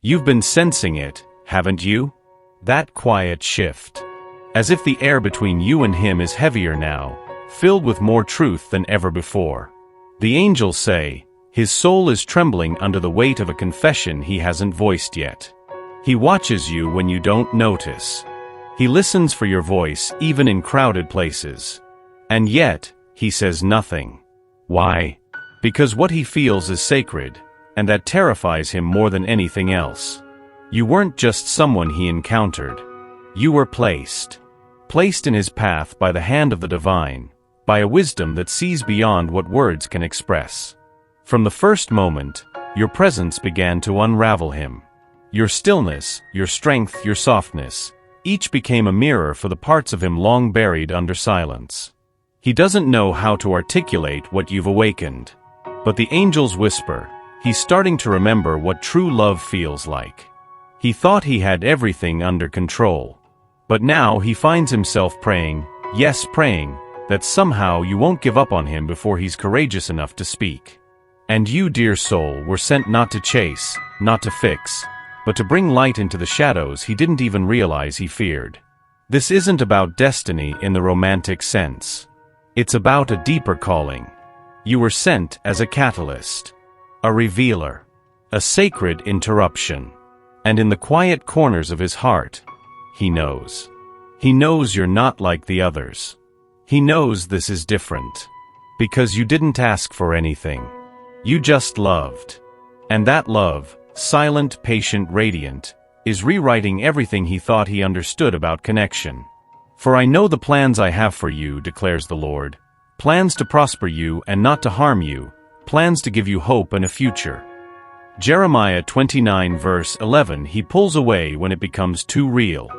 You've been sensing it, haven't you? That quiet shift. As if the air between you and him is heavier now, filled with more truth than ever before. The angels say, his soul is trembling under the weight of a confession he hasn't voiced yet. He watches you when you don't notice. He listens for your voice even in crowded places. And yet, he says nothing. Why? Because what he feels is sacred, and that terrifies him more than anything else. You weren't just someone he encountered. You were placed in his path by the hand of the divine, by a wisdom that sees beyond what words can express. From the first moment, your presence began to unravel him. Your stillness, your strength, your softness, each became a mirror for the parts of him long buried under silence. He doesn't know how to articulate what you've awakened. But the angels whisper, he's starting to remember what true love feels like. He thought he had everything under control. But now he finds himself praying, yes, praying, that somehow you won't give up on him before he's courageous enough to speak. And you, dear soul, were sent not to chase, not to fix, but to bring light into the shadows he didn't even realize he feared. This isn't about destiny in the romantic sense. It's about a deeper calling. You were sent as a catalyst, a revealer, a sacred interruption. And in the quiet corners of his heart, he knows. He knows you're not like the others. He knows this is different. Because you didn't ask for anything. You just loved. And that love, silent, patient, radiant, is rewriting everything he thought he understood about connection. For I know the plans I have for you, declares the Lord. Plans to prosper you and not to harm you, plans to give you hope and a future. Jeremiah 29 verse 11. He pulls away when it becomes too real.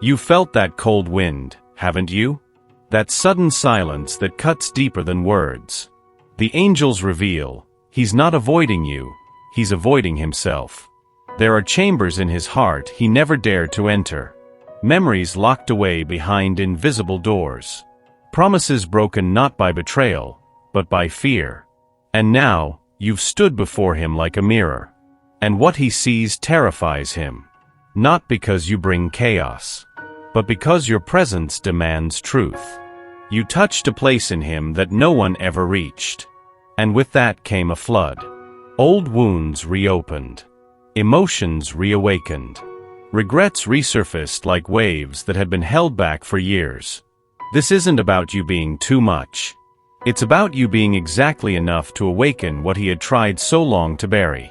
You felt that cold wind, haven't you? That sudden silence that cuts deeper than words. The angels reveal, he's not avoiding you, he's avoiding himself. There are chambers in his heart he never dared to enter. Memories locked away behind invisible doors. Promises broken not by betrayal, but by fear. And now, you've stood before him like a mirror. And what he sees terrifies him. Not because you bring chaos, but because your presence demands truth. You touched a place in him that no one ever reached. And with that came a flood. Old wounds reopened. Emotions reawakened. Regrets resurfaced like waves that had been held back for years. This isn't about you being too much. It's about you being exactly enough to awaken what he had tried so long to bury.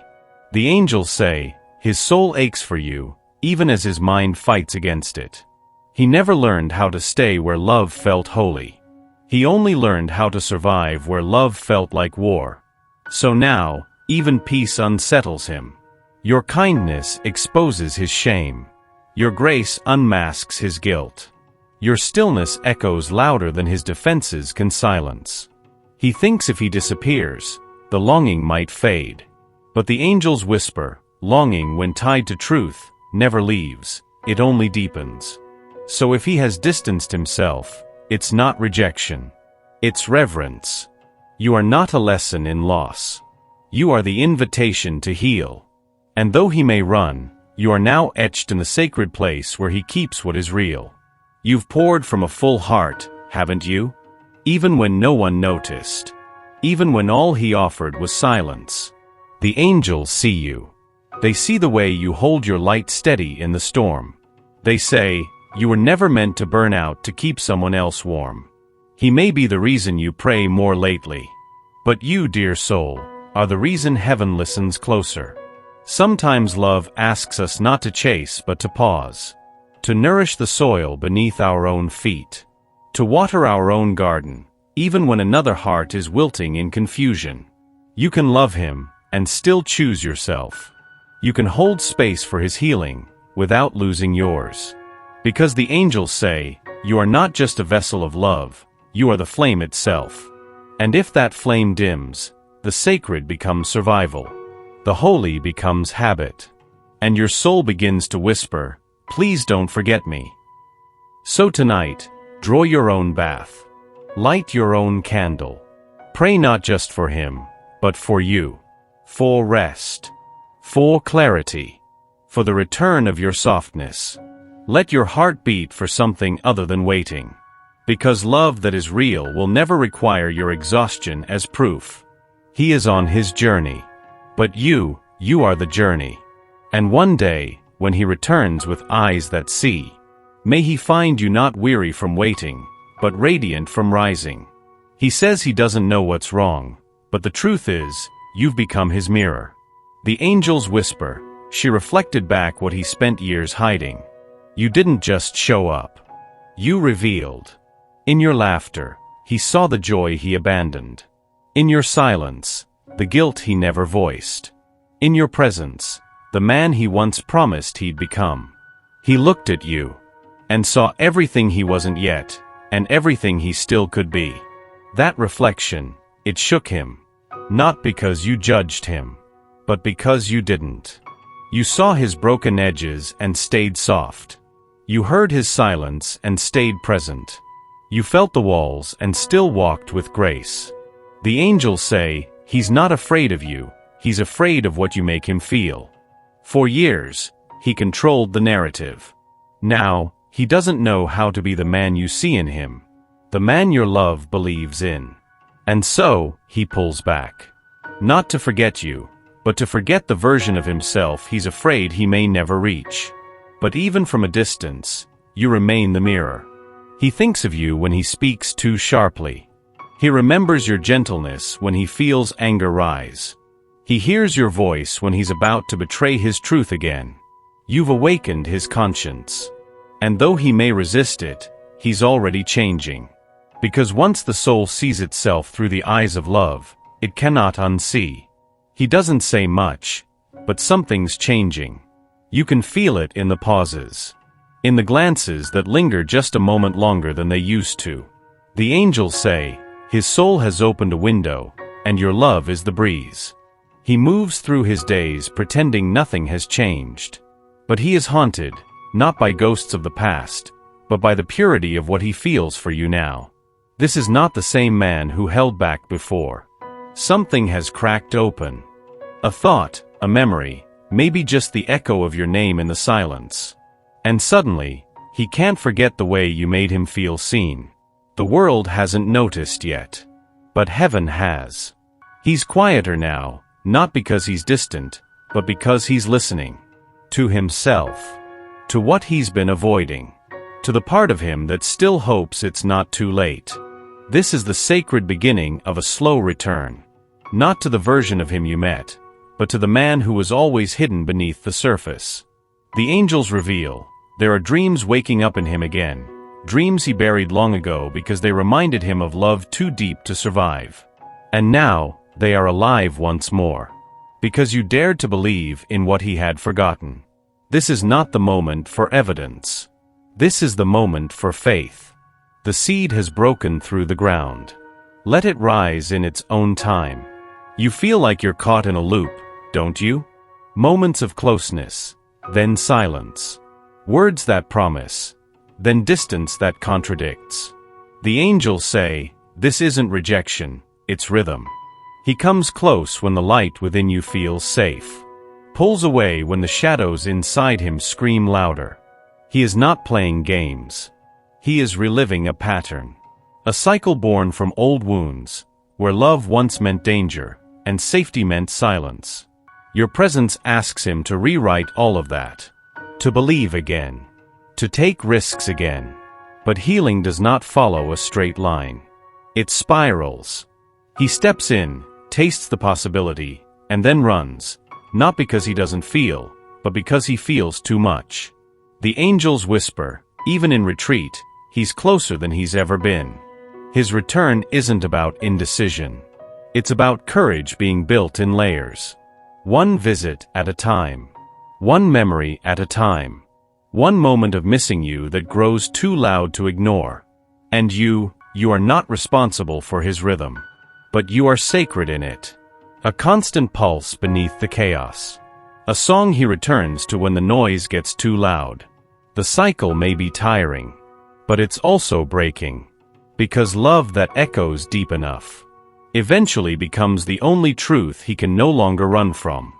The angels say, his soul aches for you, even as his mind fights against it. He never learned how to stay where love felt holy. He only learned how to survive where love felt like war. So now, even peace unsettles him. Your kindness exposes his shame. Your grace unmasks his guilt. Your stillness echoes louder than his defenses can silence. He thinks if he disappears, the longing might fade. But the angels whisper, longing when tied to truth, never leaves, it only deepens. So if he has distanced himself, it's not rejection. It's reverence. You are not a lesson in loss. You are the invitation to heal. And though he may run, you are now etched in the sacred place where he keeps what is real. You've poured from a full heart, haven't you? Even when no one noticed. Even when all he offered was silence. The angels see you. They see the way you hold your light steady in the storm. They say, you were never meant to burn out to keep someone else warm. He may be the reason you pray more lately. But you, dear soul, are the reason heaven listens closer. Sometimes love asks us not to chase but to pause. To nourish the soil beneath our own feet. To water our own garden, even when another heart is wilting in confusion. You can love him and still choose yourself. You can hold space for his healing without losing yours. Because the angels say, you are not just a vessel of love, you are the flame itself. And if that flame dims, the sacred becomes survival. The holy becomes habit. And your soul begins to whisper, please don't forget me. So tonight, draw your own bath. Light your own candle. Pray not just for him, but for you. For rest. For clarity. for the return of your softness. Let your heart beat for something other than waiting. Because love that is real will never require your exhaustion as proof. He is on his journey. But you are the journey. And one day, when he returns with eyes that see, may he find you not weary from waiting, but radiant from rising. He says he doesn't know what's wrong, but the truth is, you've become his mirror. The angels whisper, she reflected back what he spent years hiding. You didn't just show up. You revealed. In your laughter, he saw the joy he abandoned. In your silence, the guilt he never voiced. In your presence, the man he once promised he'd become. He looked at you and saw everything he wasn't yet, and everything he still could be. That reflection, it shook him. Not because you judged him, but because you didn't. You saw his broken edges and stayed soft. You heard his silence and stayed present. You felt the walls and still walked with grace. The angels say, he's not afraid of you, he's afraid of what you make him feel. For years, he controlled the narrative. Now, he doesn't know how to be the man you see in him, the man your love believes in. And so, he pulls back. Not to forget you, but to forget the version of himself he's afraid he may never reach. But even from a distance, you remain the mirror. He thinks of you when he speaks too sharply. He remembers your gentleness when he feels anger rise. He hears your voice when he's about to betray his truth again. You've awakened his conscience. And though he may resist it, he's already changing. Because once the soul sees itself through the eyes of love, it cannot unsee. He doesn't say much, but something's changing. You can feel it in the pauses. In the glances that linger just a moment longer than they used to. The angels say, his soul has opened a window, and your love is the breeze. He moves through his days pretending nothing has changed. But he is haunted, not by ghosts of the past, but by the purity of what he feels for you now. This is not the same man who held back before. Something has cracked open. A thought, a memory, maybe just the echo of your name in the silence. And suddenly, he can't forget the way you made him feel seen. The world hasn't noticed yet. But heaven has. He's quieter now, not because he's distant, but because he's listening. To himself. To what he's been avoiding. To the part of him that still hopes it's not too late. This is the sacred beginning of a slow return. Not to the version of him you met, but to the man who was always hidden beneath the surface. The angels reveal, there are dreams waking up in him again, dreams he buried long ago because they reminded him of love too deep to survive. And now, they are alive once more. Because you dared to believe in what he had forgotten. This is not the moment for evidence. This is the moment for faith. The seed has broken through the ground. Let it rise in its own time. You feel like you're caught in a loop, don't you? Moments of closeness, then silence. Words that promise, then distance that contradicts. The angels say, this isn't rejection, it's rhythm. He comes close when the light within you feels safe. Pulls away when the shadows inside him scream louder. He is not playing games. He is reliving a pattern. A cycle born from old wounds, where love once meant danger, and safety meant silence. Your presence asks him to rewrite all of that. To believe again. To take risks again. But healing does not follow a straight line. It spirals. He steps in, tastes the possibility, and then runs, not because he doesn't feel, but because he feels too much. The angels whisper, even in retreat, he's closer than he's ever been. His return isn't about indecision. It's about courage being built in layers. One visit at a time. One memory at a time. One moment of missing you that grows too loud to ignore. And you are not responsible for his rhythm. But you are sacred in it. A constant pulse beneath the chaos. A song he returns to when the noise gets too loud. The cycle may be tiring, but it's also breaking. Because love that echoes deep enough eventually becomes the only truth he can no longer run from.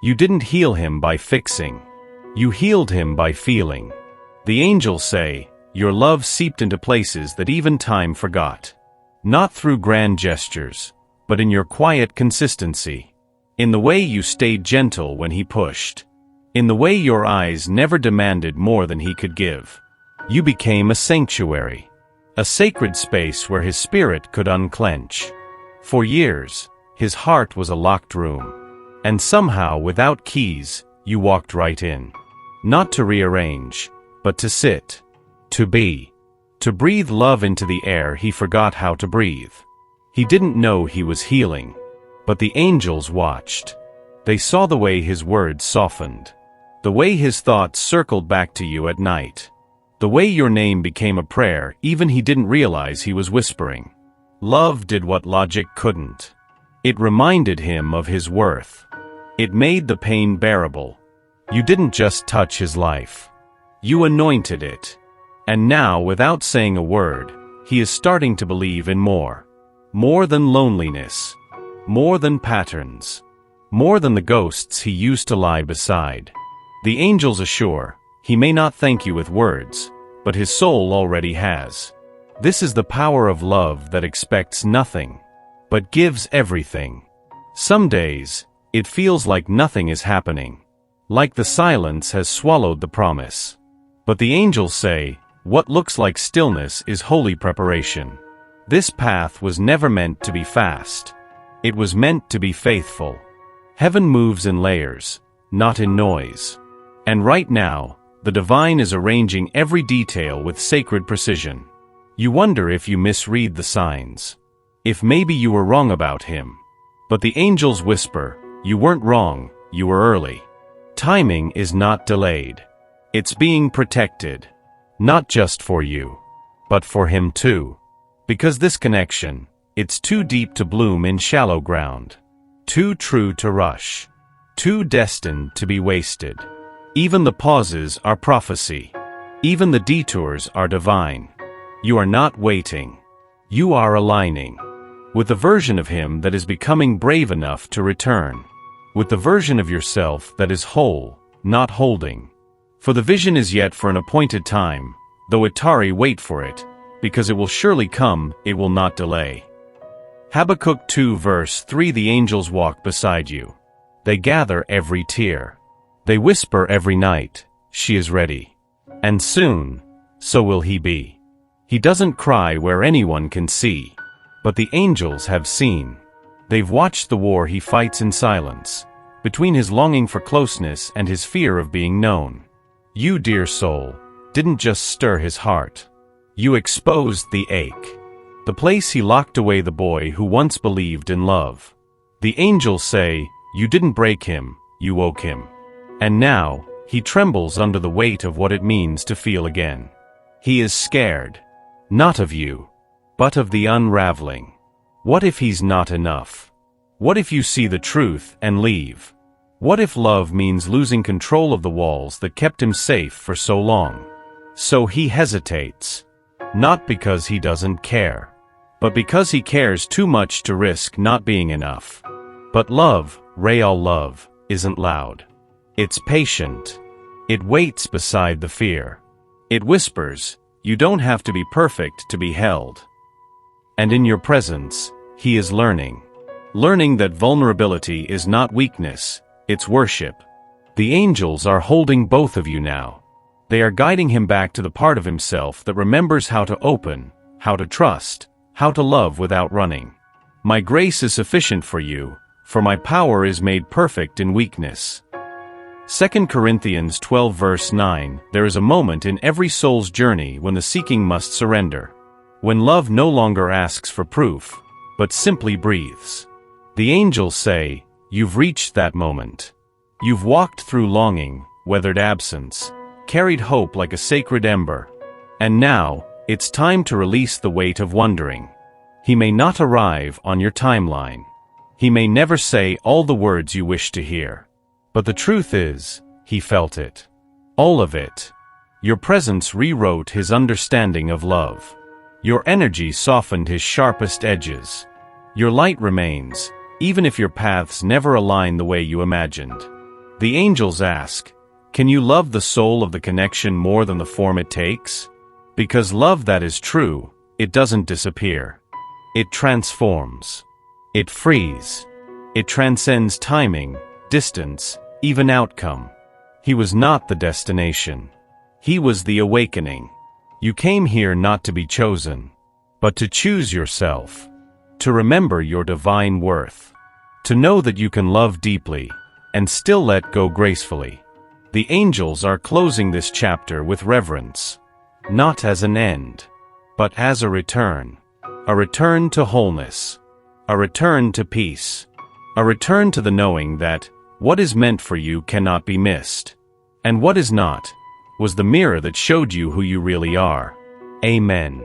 You didn't heal him by fixing. You healed him by feeling. The angels say, your love seeped into places that even time forgot. Not through grand gestures, but in your quiet consistency. In the way you stayed gentle when he pushed. In the way your eyes never demanded more than he could give. You became a sanctuary. A sacred space where his spirit could unclench. For years, his heart was a locked room. And somehow, without keys, you walked right in. Not to rearrange, but to sit. To be. To breathe love into the air he forgot how to breathe. He didn't know he was healing. But the angels watched. They saw the way his words softened. The way his thoughts circled back to you at night. The way your name became a prayer even he didn't realize he was whispering. Love did what logic couldn't. It reminded him of his worth. It made the pain bearable. You didn't just touch his life. You anointed it. And now, without saying a word, he is starting to believe in more. More than loneliness. More than patterns. More than the ghosts he used to lie beside. The angels assure, he may not thank you with words, but his soul already has. This is the power of love that expects nothing, but gives everything. Some days, it feels like nothing is happening. Like the silence has swallowed the promise. But the angels say, what looks like stillness is holy preparation. This path was never meant to be fast. It was meant to be faithful. Heaven moves in layers, not in noise. And right now, the divine is arranging every detail with sacred precision. You wonder if you misread the signs. If maybe you were wrong about him. But the angels whisper, you weren't wrong, you were early. Timing is not delayed. It's being protected. Not just for you, but for him too. Because this connection, it's too deep to bloom in shallow ground. Too true to rush. Too destined to be wasted. Even the pauses are prophecy. Even the detours are divine. You are not waiting. You are aligning. With the version of him that is becoming brave enough to return. With the version of yourself that is whole, not holding. For the vision is yet for an appointed time, though Atari wait for it, because it will surely come, it will not delay. Habakkuk 2 verse 3. The angels walk beside you. They gather every tear. They whisper every night, she is ready. And soon, so will he be. He doesn't cry where anyone can see. But the angels have seen. They've watched the war he fights in silence, between his longing for closeness and his fear of being known. You, dear soul, didn't just stir his heart. You exposed the ache. The place he locked away the boy who once believed in love. The angels say, you didn't break him, you woke him. And now, he trembles under the weight of what it means to feel again. He is scared. Not of you, but of the unraveling. What if he's not enough? What if you see the truth and leave? What if love means losing control of the walls that kept him safe for so long? So he hesitates. Not because he doesn't care, but because he cares too much to risk not being enough. But love, real love, isn't loud. It's patient. It waits beside the fear. It whispers, you don't have to be perfect to be held. And in your presence, he is learning. Learning that vulnerability is not weakness, it's worship. The angels are holding both of you now. They are guiding him back to the part of himself that remembers how to open, how to trust, how to love without running. My grace is sufficient for you, for my power is made perfect in weakness. 2 Corinthians 12 verse 9. There is a moment in every soul's journey when the seeking must surrender. When love no longer asks for proof, but simply breathes. The angels say, you've reached that moment. You've walked through longing, weathered absence, carried hope like a sacred ember. And now, it's time to release the weight of wondering. He may not arrive on your timeline. He may never say all the words you wish to hear. But the truth is, he felt it. All of it. Your presence rewrote his understanding of love. Your energy softened his sharpest edges. Your light remains, even if your paths never align the way you imagined. The angels ask, Can you love the soul of the connection more than the form it takes? Because love that is true, it doesn't disappear. It transforms. It frees. It transcends timing, distance, even outcome. He was not the destination. He was the awakening. You came here not to be chosen, but to choose yourself, to remember your divine worth, to know that you can love deeply and still let go gracefully. The angels are closing this chapter with reverence, not as an end, but as a return to wholeness, a return to peace, a return to the knowing that what is meant for you cannot be missed, and what is not was the mirror that showed you who you really are. Amen.